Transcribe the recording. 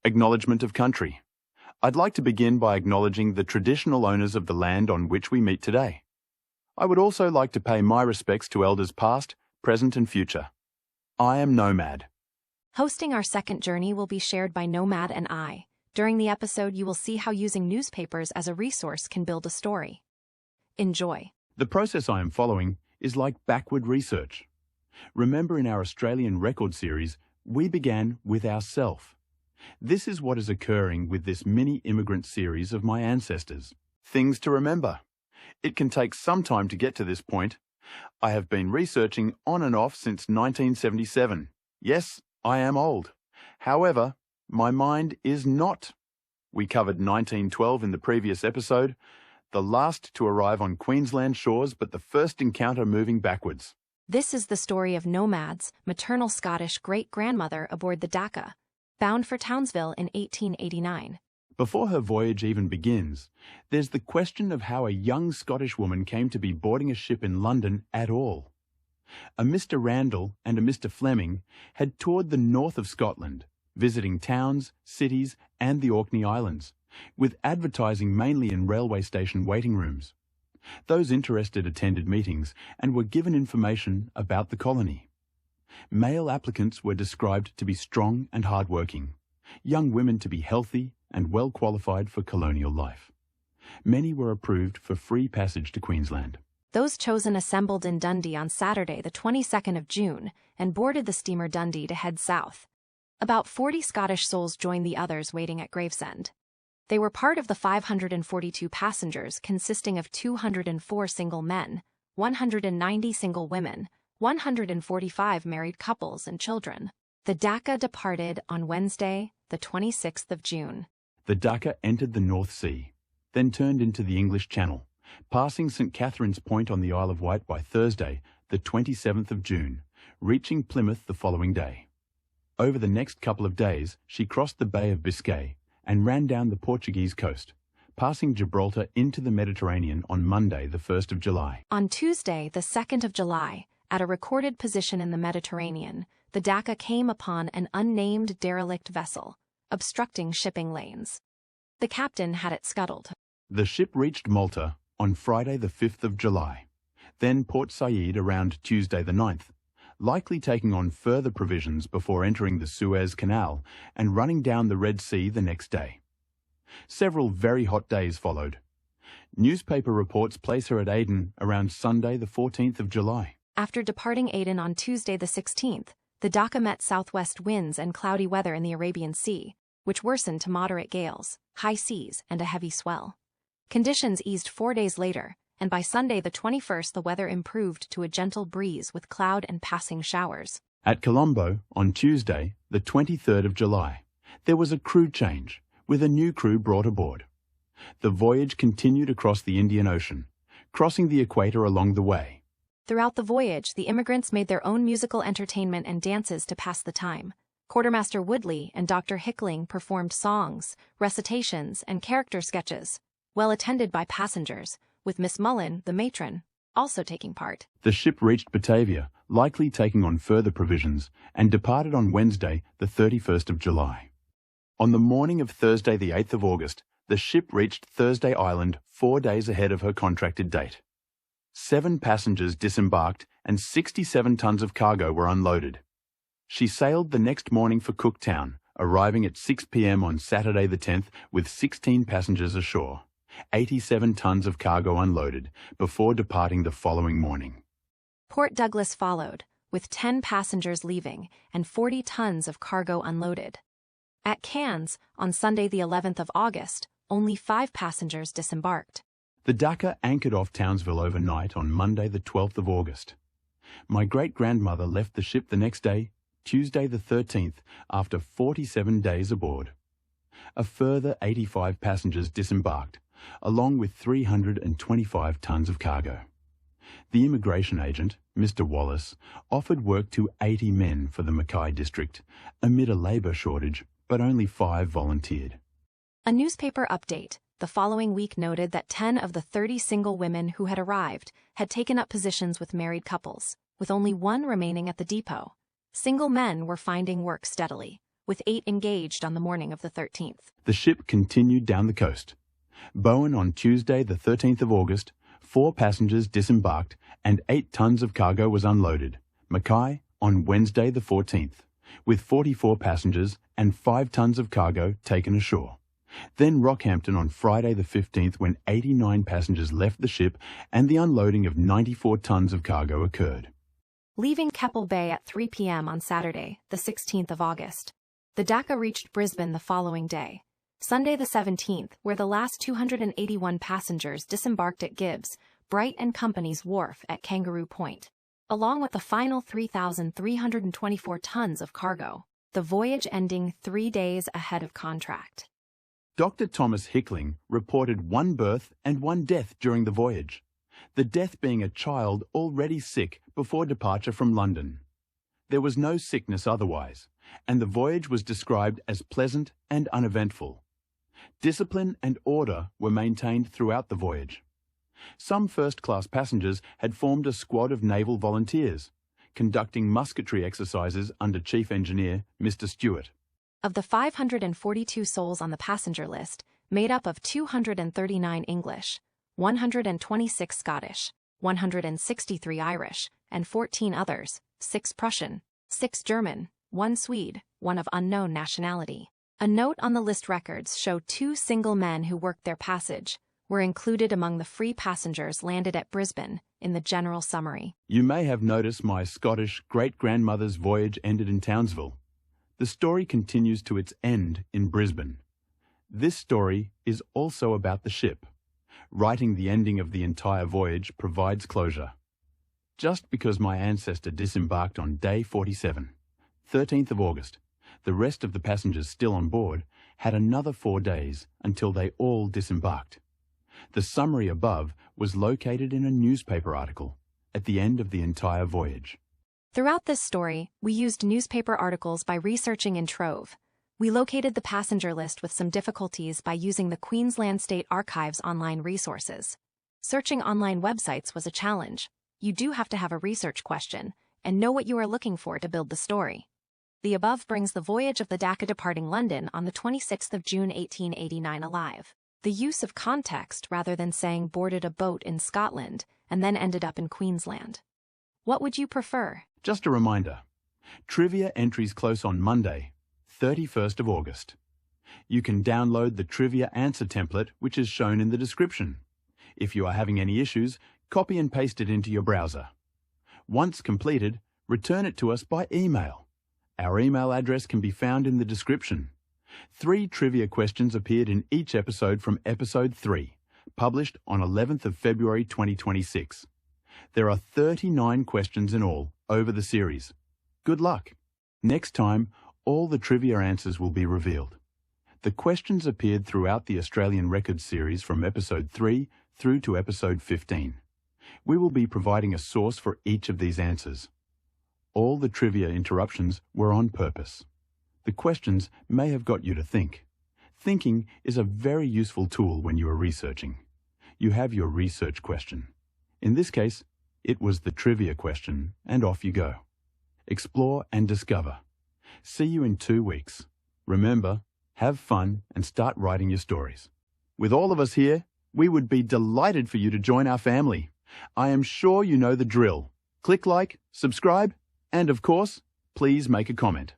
Acknowledgement of country. I'd like to begin by acknowledging the traditional owners of the land on which we meet today. I would also like to pay my respects to elders past, present and future. I am Nomad. Hosting our second journey will be shared by Nomad and I. During the episode, you will see how using newspapers as a resource can build a story. Enjoy. The process I am following is like backward research. Remember, in our Australian record series, we began with ourself. This is what is occurring with this mini-immigrant series of my ancestors. Things to remember. It can take some time to get to this point. I have been researching on and off since 1977. Yes, I am old. However, my mind is not. We covered 1912 in the previous episode, the last to arrive on Queensland shores but the first encounter moving backwards. This is the story of Nomad's maternal Scottish great-grandmother aboard the Dacca, bound for Townsville in 1889. Before her voyage even begins, there's the question of how a young Scottish woman came to be boarding a ship in London at all. A Mr. Randall and a Mr. Fleming had toured the north of Scotland, visiting towns, cities and the Orkney Islands, with advertising mainly in railway station waiting rooms. Those interested attended meetings and were given information about the colony. Male applicants were described to be strong and hardworking, young women to be healthy and well qualified for colonial life. Many were approved for free passage to Queensland. Those chosen assembled in Dundee on Saturday, the 22nd of June, and boarded the steamer Dundee to head south. About 40 Scottish souls joined the others waiting at Gravesend. They were part of the 542 passengers, consisting of 204 single men, 190 single women, 145 married couples and children. The Dacca departed on Wednesday, the 26th of June. The Dacca entered the North Sea, then turned into the English Channel, passing St. Catherine's Point on the Isle of Wight by Thursday, the 27th of June, reaching Plymouth the following day. Over the next couple of days, she crossed the Bay of Biscay and ran down the Portuguese coast, passing Gibraltar into the Mediterranean on Monday, the 1st of July. On Tuesday, the 2nd of July, at a recorded position in the Mediterranean, the Dacca came upon an unnamed derelict vessel, obstructing shipping lanes. The captain had it scuttled. The ship reached Malta on Friday, the 5th of July, then Port Said around Tuesday the 9th, likely taking on further provisions before entering the Suez Canal and running down the Red Sea the next day. Several very hot days followed. Newspaper reports place her at Aden around Sunday, the 14th of July. After departing Aden on Tuesday the 16th, the Dacca met southwest winds and cloudy weather in the Arabian Sea, which worsened to moderate gales, high seas, and a heavy swell. Conditions eased 4 days later, and by Sunday the 21st the weather improved to a gentle breeze with cloud and passing showers. At Colombo, on Tuesday, the 23rd of July, there was a crew change, with a new crew brought aboard. The voyage continued across the Indian Ocean, crossing the equator along the way. Throughout the voyage, the immigrants made their own musical entertainment and dances to pass the time. Quartermaster Woodley and Dr. Hickling performed songs, recitations, and character sketches, well attended by passengers, with Miss Mullen, the matron, also taking part. The ship reached Batavia, likely taking on further provisions, and departed on Wednesday, the 31st of July. On the morning of Thursday, the 8th of August, the ship reached Thursday Island 4 days ahead of her contracted date. 7 passengers disembarked and 67 tons of cargo were unloaded. She sailed the next morning for Cooktown, arriving at 6 p.m. on Saturday the 10th with 16 passengers ashore, 87 tons of cargo unloaded, before departing the following morning. Port Douglas followed, with 10 passengers leaving and 40 tons of cargo unloaded. At Cairns, on Sunday the 11th of August, only 5 passengers disembarked. The Dacca anchored off Townsville overnight on Monday the 12th of August. My great-grandmother left the ship the next day, Tuesday the 13th, after 47 days aboard. A further 85 passengers disembarked, along with 325 tons of cargo. The immigration agent, Mr. Wallace, offered work to 80 men for the Mackay district, amid a labour shortage, but only 5 volunteered. A newspaper update the following week noted that 10 of the 30 single women who had arrived had taken up positions with married couples, with only 1 remaining at the depot. Single men were finding work steadily, with 8 engaged on the morning of the 13th. The ship continued down the coast. Bowen on Tuesday the 13th of August, 4 passengers disembarked and 8 tons of cargo was unloaded. Mackay on Wednesday the 14th, with 44 passengers and 5 tons of cargo taken ashore. Then Rockhampton on Friday the 15th, when 89 passengers left the ship and the unloading of 94 tons of cargo occurred. Leaving Keppel Bay at 3 p.m. on Saturday, the 16th of August, the Dacca reached Brisbane the following day, Sunday the 17th, where the last 281 passengers disembarked at Gibbs, Bright and Company's wharf at Kangaroo Point, along with the final 3,324 tons of cargo, the voyage ending 3 days ahead of contract. Dr. Thomas Hickling reported 1 birth and 1 death during the voyage, the death being a child already sick before departure from London. There was no sickness otherwise, and the voyage was described as pleasant and uneventful. Discipline and order were maintained throughout the voyage. Some first-class passengers had formed a squad of naval volunteers, conducting musketry exercises under Chief Engineer Mr. Stewart. Of the 542 souls on the passenger list, made up of 239 English, 126 Scottish, 163 Irish, and 14 others, 6 Prussian, 6 German, 1 Swede, 1 of unknown nationality. A note on the list records show 2 single men who worked their passage were included among the free passengers landed at Brisbane in the general summary. You may have noticed my Scottish great-grandmother's voyage ended in Townsville. The story continues to its end in Brisbane. This story is also about the ship. Writing the ending of the entire voyage provides closure. Just because my ancestor disembarked on day 47, 13th of August, the rest of the passengers still on board had another 4 days until they all disembarked. The summary above was located in a newspaper article at the end of the entire voyage. Throughout this story, we used newspaper articles by researching in Trove. We located the passenger list with some difficulties by using the Queensland State Archives online resources. Searching online websites was a challenge. You do have to have a research question and know what you are looking for to build the story. The above brings the voyage of the Dacca departing London on the 26th of June 1889 alive. The use of context rather than saying boarded a boat in Scotland and then ended up in Queensland. What would you prefer? Just a reminder, trivia entries close on Monday, 31st of August. You can download the trivia answer template, which is shown in the description. If you are having any issues, copy and paste it into your browser. Once completed, return it to us by email. Our email address can be found in the description. 3 trivia questions appeared in each episode from episode 3, published on 11th of February 2026. There are 39 questions in all over the series. Good luck! Next time, all the trivia answers will be revealed. The questions appeared throughout the Australian Records series from episode 3 through to episode 15. We will be providing a source for each of these answers. All the trivia interruptions were on purpose. The questions may have got you to think. Thinking is a very useful tool when you are researching. You have your research question. In this case, it was the trivia question, and off you go. Explore and discover. See you in 2 weeks. Remember, have fun and start writing your stories. With all of us here, we would be delighted for you to join our family. I am sure you know the drill. Click like, subscribe, and of course, please make a comment.